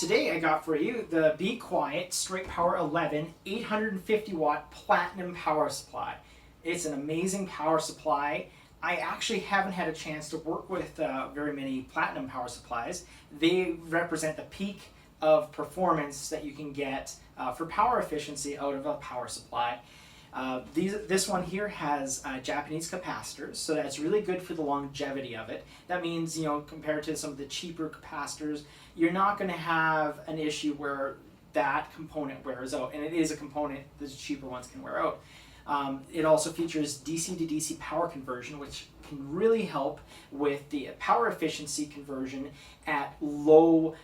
today I got for you the BeQuiet Straightpower 11 850 watt platinum power supply. It's an amazing power supply. I actually haven't had a chance to work with very many platinum power supplies. They represent the peak of performance that you can get for power efficiency out of a power supply. This one here has Japanese capacitors, so that's really good for the longevity of it. That means, you know, compared to some of the cheaper capacitors, you're not going to have an issue where that component wears out, and it is a component the cheaper ones can wear out. It also features DC to DC power conversion, which can really help with the power efficiency conversion at low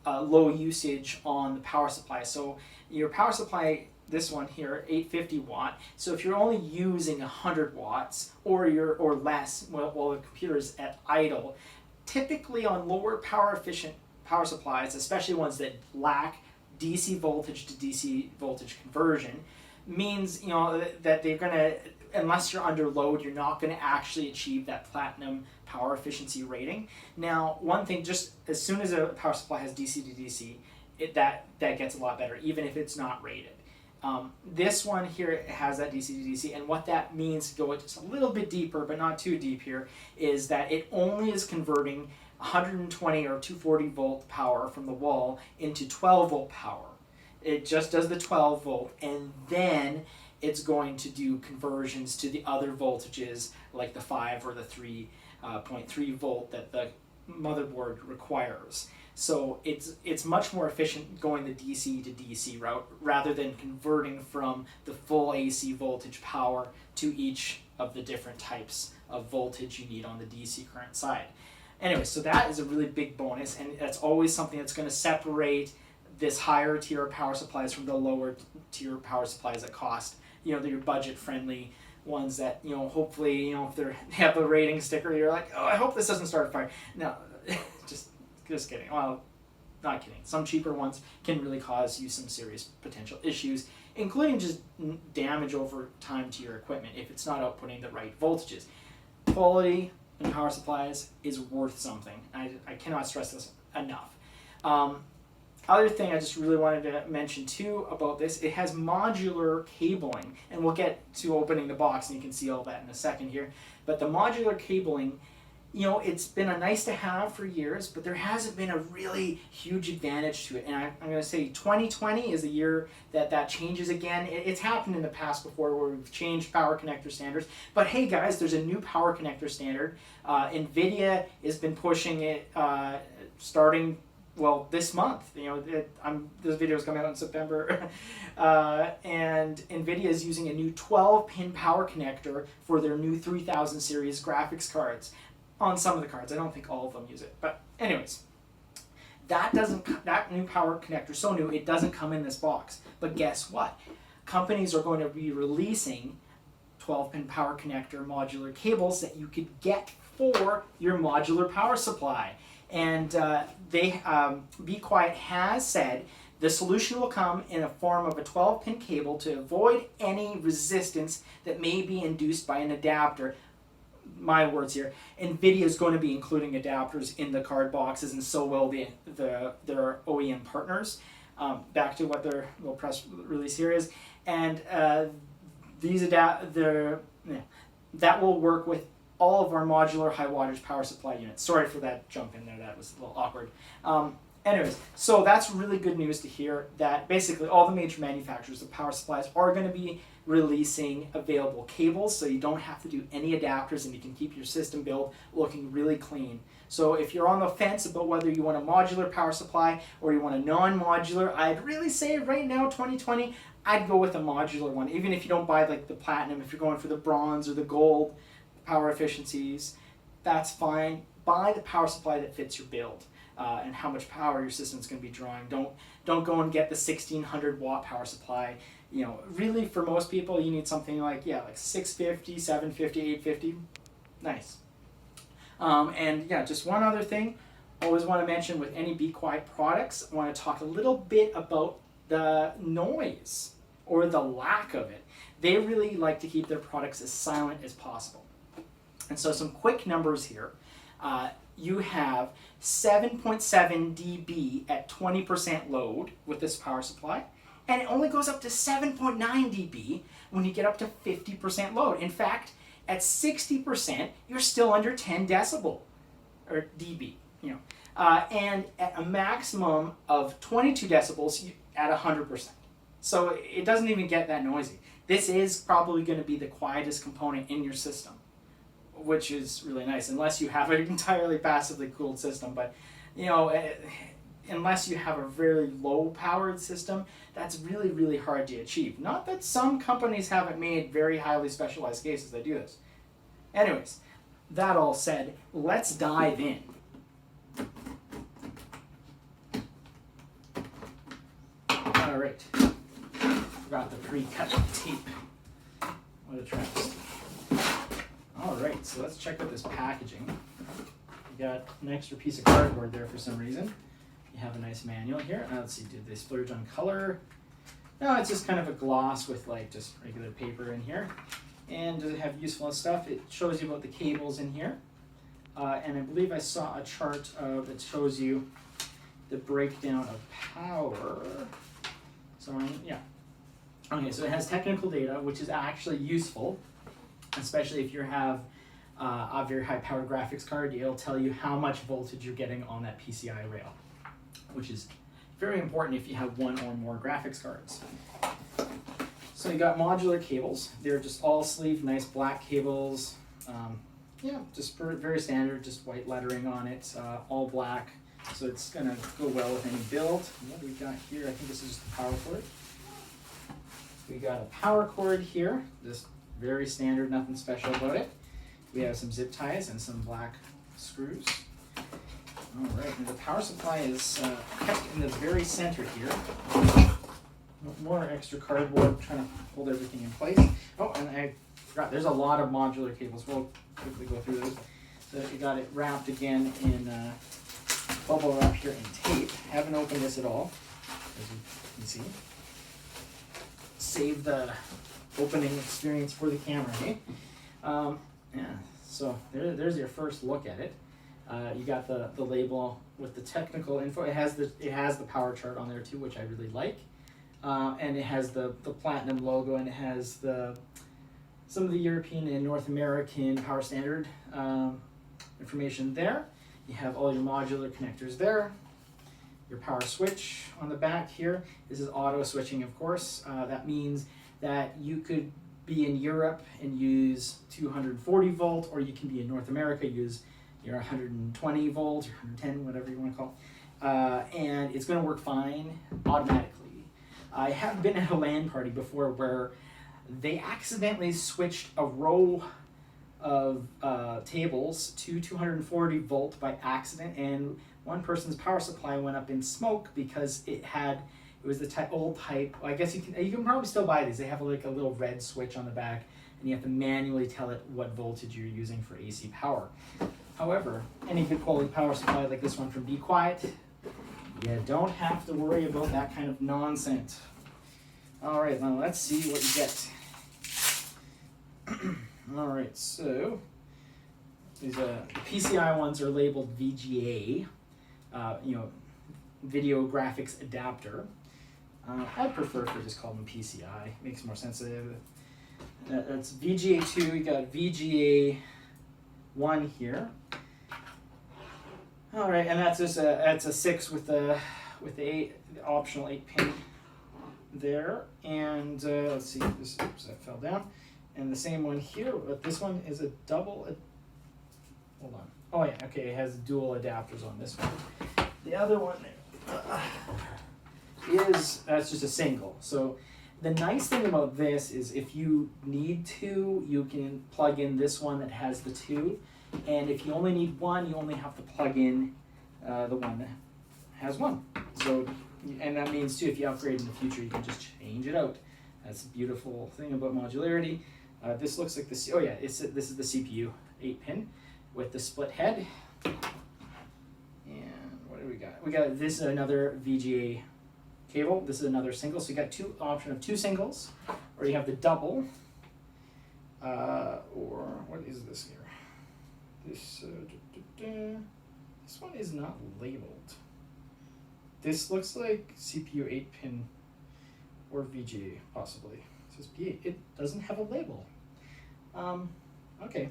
usage on the power supply. So your power supply, this one here, 850 watt. So if you're only using 100 watts or less while the computer is at idle, typically on lower power efficient power supplies, especially ones that lack DC voltage to DC voltage conversion, means, you know, that they're going to, unless you're under load, you're not going to actually achieve that platinum power efficiency rating. Now, one thing, just as soon as a power supply has DC to DC, that gets a lot better, even if it's not rated. This one here has that DC to DC, and what that means, to go just a little bit deeper, but not too deep here, is that it only is converting 120 or 240 volt power from the wall into 12 volt power. It just does the 12 volt, and then it's going to do conversions to the other voltages, like the 5 or the 3.3 volt that the motherboard requires. So it's much more efficient going the DC to DC route rather than converting from the full AC voltage power to each of the different types of voltage you need on the DC current side. Anyway, so that is a really big bonus, and that's always something that's going to separate this higher tier power supplies from the lower tier power supplies that cost, you know, your budget friendly ones that, you know, hopefully, you know, if they have a rating sticker, you're like, oh, I hope this doesn't start a fire. No, just kidding. Well, not kidding. Some cheaper ones can really cause you some serious potential issues, including just damage over time to your equipment if it's not outputting the right voltages. Quality in power supplies is worth something. I cannot stress this enough. Other thing I just really wanted to mention too about this, it has modular cabling, and we'll get to opening the box and you can see all that in a second here. But the modular cabling, you know, it's been a nice to have for years, but there hasn't been a really huge advantage to it. And I'm going to say 2020 is the year that changes again. It's happened in the past before where we've changed power connector standards. But hey guys, there's a new power connector standard. NVIDIA has been pushing it starting, well, this month. You know, this video is coming out in September, and NVIDIA is using a new 12-pin power connector for their new 3000 series graphics cards. On some of the cards, I don't think all of them use it, but anyways, that new power connector is so new it doesn't come in this box. But guess what? Companies are going to be releasing 12-pin power connector modular cables that you could get for your modular power supply. And BeQuiet has said the solution will come in a form of a 12-pin cable to avoid any resistance that may be induced by an adapter. My words here. NVIDIA is going to be including adapters in the card boxes, and so will their OEM partners. Back to what their little press release here is, and that will work with all of our modular high wattage power supply units. Sorry for that jump in there, that was a little awkward. Anyways, so that's really good news to hear that basically all the major manufacturers of power supplies are going to be releasing available cables, so you don't have to do any adapters and you can keep your system build looking really clean. So if you're on the fence about whether you want a modular power supply or you want a non-modular, I'd really say right now, 2020, I'd go with a modular one. Even if you don't buy like the platinum, if you're going for the bronze or the gold power efficiencies, that's fine. Buy the power supply that fits your build and how much power your system's going to be drawing. Don't go and get the 1600 watt power supply. You know, really for most people you need something like 650, 750, 850. Nice. And yeah, just one other thing, always want to mention with any BeQuiet products, I want to talk a little bit about the noise or the lack of it. They really like to keep their products as silent as possible. And so some quick numbers here. you have 7.7 dB at 20% load with this power supply, and it only goes up to 7.9 dB when you get up to 50% load. In fact, at 60%, you're still under 10 decibel, or dB, you know. And at a maximum of 22 decibels at 100%. So it doesn't even get that noisy. This is probably going to be the quietest component in your system, which is really nice, unless you have an entirely passively cooled system. But, you know, unless you have a very low-powered system, that's really, really hard to achieve. Not that some companies haven't made very highly specialized cases that do this. Anyways, that all said, let's dive in. All right. Forgot the pre-cut tape. What a travesty. All right, so let's check out this packaging. You got an extra piece of cardboard there for some reason. You have a nice manual here. Let's see, did they splurge on color? No, it's just kind of a gloss with like just regular paper in here. And does it have useful stuff? It shows you about the cables in here. And I believe I saw a chart that shows you the breakdown of power. So yeah. Okay, so it has technical data, which is actually useful, especially if you have a very high-powered graphics card. It'll tell you how much voltage you're getting on that PCI rail, which is very important if you have one or more graphics cards. So you got modular cables. They're just all sleeve, nice black cables. Yeah, just very standard, just white lettering on it, all black. So it's gonna go well with any build. What do we got here? I think this is just the power cord. We got a power cord here, just very standard, nothing special about it. We have some zip ties and some black screws. All right, and the power supply is kept in the very center here. More extra cardboard trying to hold everything in place. Oh, and I forgot, there's a lot of modular cables. We'll quickly go through those. So you got it wrapped again in bubble wrap here and tape. Haven't opened this at all, as you can see. Save the opening experience for the camera, hey? Yeah, so there's your first look at it. You got the label with the technical info. It has the power chart on there too, which I really like. And it has the platinum logo, and it has some of the European and North American power standard information there. You have all your modular connectors there. Your power switch on the back here. This is auto switching, of course. That means that you could be in Europe and use 240 volt, or you can be in North America, use your 120 volt or 110, whatever you want to call it. And it's going to work fine automatically. I have been at a LAN party before where they accidentally switched a row of tables to 240 volt by accident, and one person's power supply went up in smoke because it was the old type. Well, I guess you can probably still buy these. They have like a little red switch on the back, and you have to manually tell it what voltage you're using for AC power. However, any good quality power supply like this one from BeQuiet, you don't have to worry about that kind of nonsense. All right, now let's see what you get. All right, so these the PCI ones are labeled VGA, video graphics adapter. I prefer if we just call them PCI. Makes more sense. That's VGA2. We got VGA1 here. All right, and that's just that's a 6 with the optional 8-pin there. And let's see, oops, that fell down. And the same one here, but this one is a double. Hold on. Oh yeah, okay. It has dual adapters on this one. The other one that's just a single. So the nice thing about this is if you need to, you can plug in this one that has the 2. And if you only need 1, you only have to plug in the one that has 1. So, and that means too, if you upgrade in the future, you can just change it out. That's a beautiful thing about modularity. This looks like this. Oh yeah, this is the CPU 8-pin with the split head. And what do we got? We got this is another VGA cable. This is another single. So you got option of 2 singles, or you have the double. Or what is this here? This This one is not labeled. This looks like CPU 8-pin or VGA, possibly. It says P8. It doesn't have a label. Okay.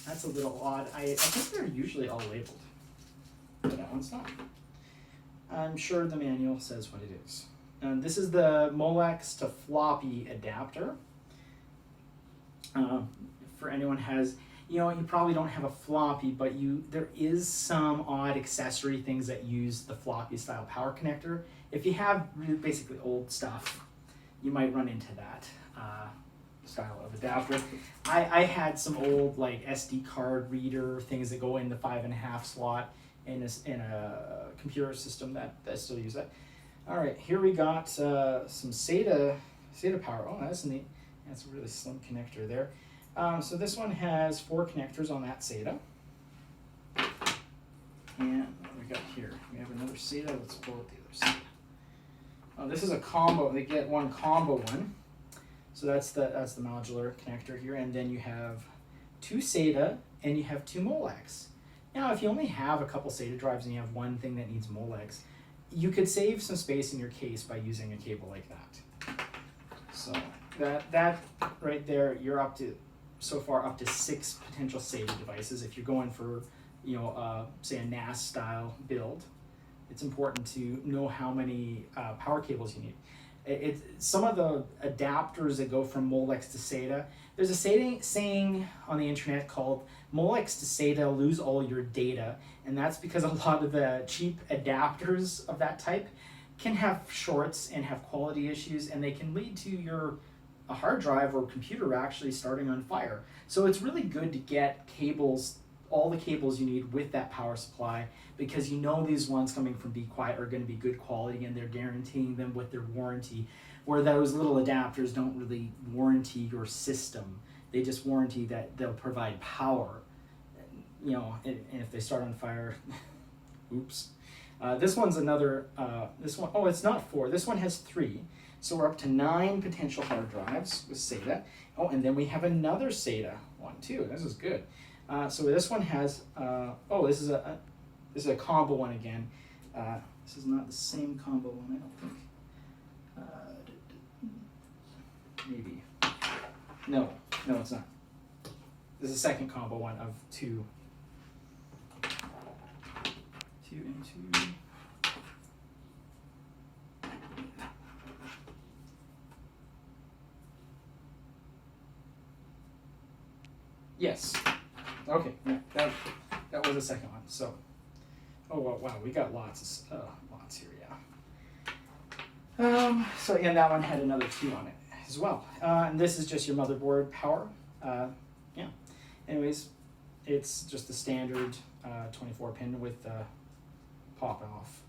That's a little odd. I think they're usually all labeled, but that one's not. I'm sure the manual says what it is. And this is the Molex to floppy adapter. For anyone has, you probably don't have a floppy, but there is some odd accessory things that use the floppy style power connector. If you have basically old stuff, you might run into that style of adapter. I had some old like SD card reader things that go in the 5.5 slot in a computer system that still use that. All right, here we got some SATA power. Oh, that's neat. That's a really slim connector there. So this one has 4 connectors on that SATA. And what do we got here? We have another SATA. Let's pull out the other SATA. Oh, this is a combo. They get one combo one. So that's the modular connector here. And then you have 2 SATA and you have 2 Molex. Now, if you only have a couple SATA drives and you have one thing that needs Molex, you could save some space in your case by using a cable like that. So that right there, you're up to, so far, up to 6 potential SATA devices. If you're going for, say a NAS style build, it's important to know how many power cables you need. Some of the adapters that go from Molex to SATA, there's a saying on the internet called Molex to SATA lose all your data, and that's because a lot of the cheap adapters of that type can have shorts and have quality issues, and they can lead to a hard drive or computer actually starting on fire. So it's really good to get cables, all the cables you need with that power supply, because these ones coming from BeQuiet are going to be good quality and they're guaranteeing them with their warranty, where those little adapters don't really warranty your system. They just warranty that they'll provide power. And if they start on fire, oops. This one's another, it's not 4, this one has 3. So we're up to 9 potential hard drives with SATA. Oh, and then we have another SATA one too. This is good. So this one has, this is a combo one again. This is not the same combo one, I don't think. Maybe. No, it's not. This is a second combo one of 2. 2 and 2. Yes. Okay. Yeah, that was the second one. So, wow, we got lots here. Yeah. So and that one had another 2 on it as well. And this is just your motherboard power. Yeah. Anyways, it's just the standard 24 pin with pop off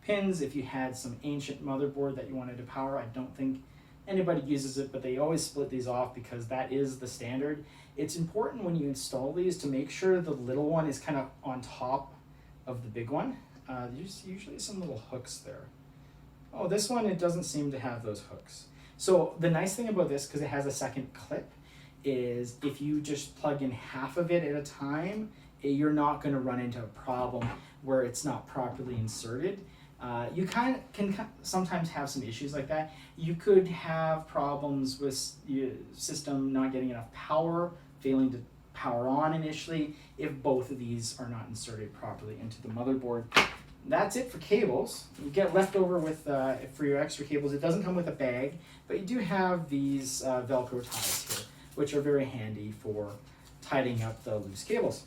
pins. If you had some ancient motherboard that you wanted to power, I don't think anybody uses it, but they always split these off because that is the standard. It's important when you install these to make sure the little one is kind of on top of the big one. There's usually some little hooks there. Oh, this one, it doesn't seem to have those hooks. So the nice thing about this, because it has a second clip, is if you just plug in half of it at a time, you're not going to run into a problem where it's not properly inserted. You can sometimes have some issues like that. You could have problems with your system not getting enough power, failing to power on initially, if both of these are not inserted properly into the motherboard. That's it for cables. You get leftover with for your extra cables. It doesn't come with a bag, but you do have these Velcro ties here, which are very handy for tidying up the loose cables.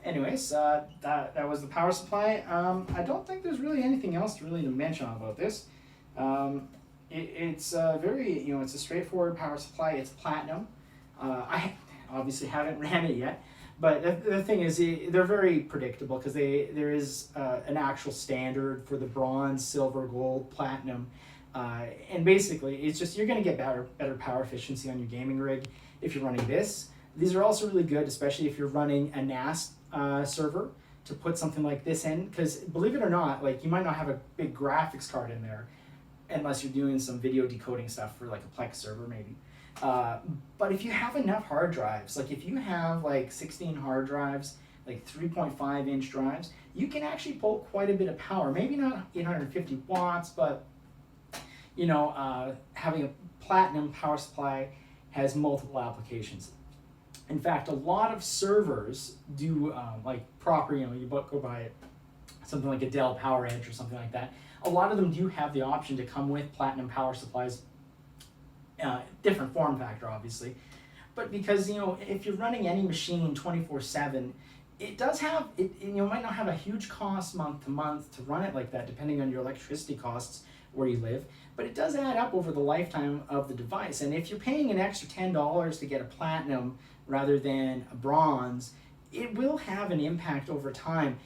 Anyways, that was the power supply. I don't think there's really anything else to mention about this. It's very, it's a straightforward power supply. It's platinum. I obviously haven't ran it yet, but the thing is, they're very predictable because there is an actual standard for the bronze, silver, gold, platinum, and basically it's just you're going to get better power efficiency on your gaming rig if you're running this. These are also really good, especially if you're running a NAS server, to put something like this in, because believe it or not, like you might not have a big graphics card in there unless you're doing some video decoding stuff for like a Plex server maybe. But if you have enough hard drives, like if you have like 16 hard drives, like 3.5-inch drives, you can actually pull quite a bit of power. Maybe not 850 watts, but having a platinum power supply has multiple applications. In fact, a lot of servers do like proper, you go buy something like a Dell PowerEdge or something like that. A lot of them do have the option to come with platinum power supplies, different form factor obviously, but because if you're running any machine 24/7, it does have it. Might not have a huge cost month to month to run it like that, depending on your electricity costs where you live, but it does add up over the lifetime of the device. And if you're paying an extra $10 to get a platinum rather than a bronze, it will have an impact over time.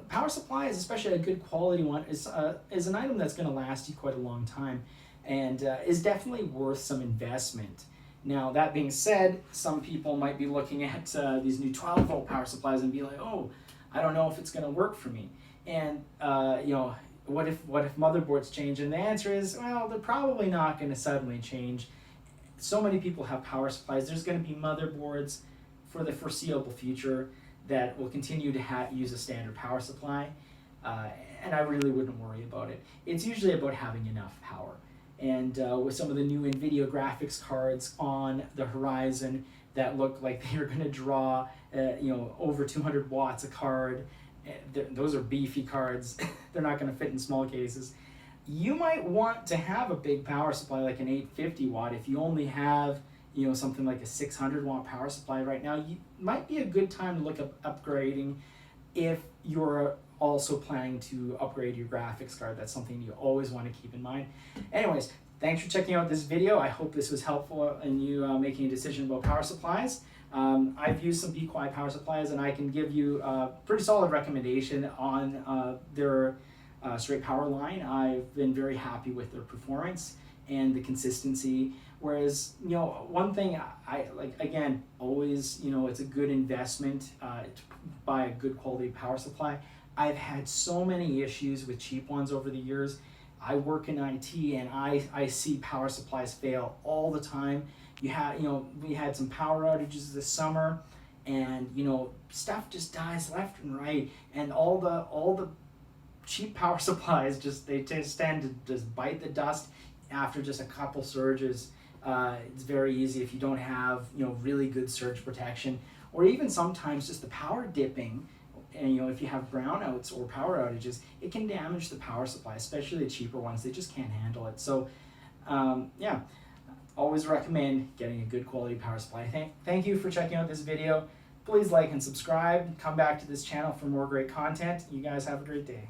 Power supplies, especially a good quality one, is an item that's going to last you quite a long time, and is definitely worth some investment. Now, that being said, some people might be looking at these new 12-volt power supplies and be like, oh, I don't know if it's going to work for me. And what if motherboards change? And the answer is, well, they're probably not going to suddenly change. So many people have power supplies. There's going to be motherboards for the foreseeable future that will continue to use a standard power supply, and I really wouldn't worry about it. It's usually about having enough power. And with some of the new NVIDIA graphics cards on the horizon that look like they're going to draw over 200 watts a card, those are beefy cards. They're not going to fit in small cases. You might want to have a big power supply like an 850 watt. If you only have something like a 600 watt power supply right now, you might be a good time to look at upgrading if you're also planning to upgrade your graphics card. That's something you always want to keep in mind. Anyways, thanks for checking out this video. I hope this was helpful in you making a decision about power supplies. I've used some BeQuiet power supplies, and I can give you a pretty solid recommendation on their Straightpower line. I've been very happy with their performance and the consistency. Whereas, one thing I like, again, always, it's a good investment to buy a good quality power supply. I've had so many issues with cheap ones over the years. I work in IT, and I see power supplies fail all the time. We had some power outages this summer, and stuff just dies left and right, and all the cheap power supplies they just tend to just bite the dust after just a couple surges. It's very easy if you don't have really good surge protection, or even sometimes just the power dipping. And if you have brownouts or power outages, it can damage the power supply, especially the cheaper ones. They just can't handle it. So always recommend getting a good quality power supply. Thank you for checking out this video. Please like and subscribe. Come back to this channel for more great content. You guys have a great day.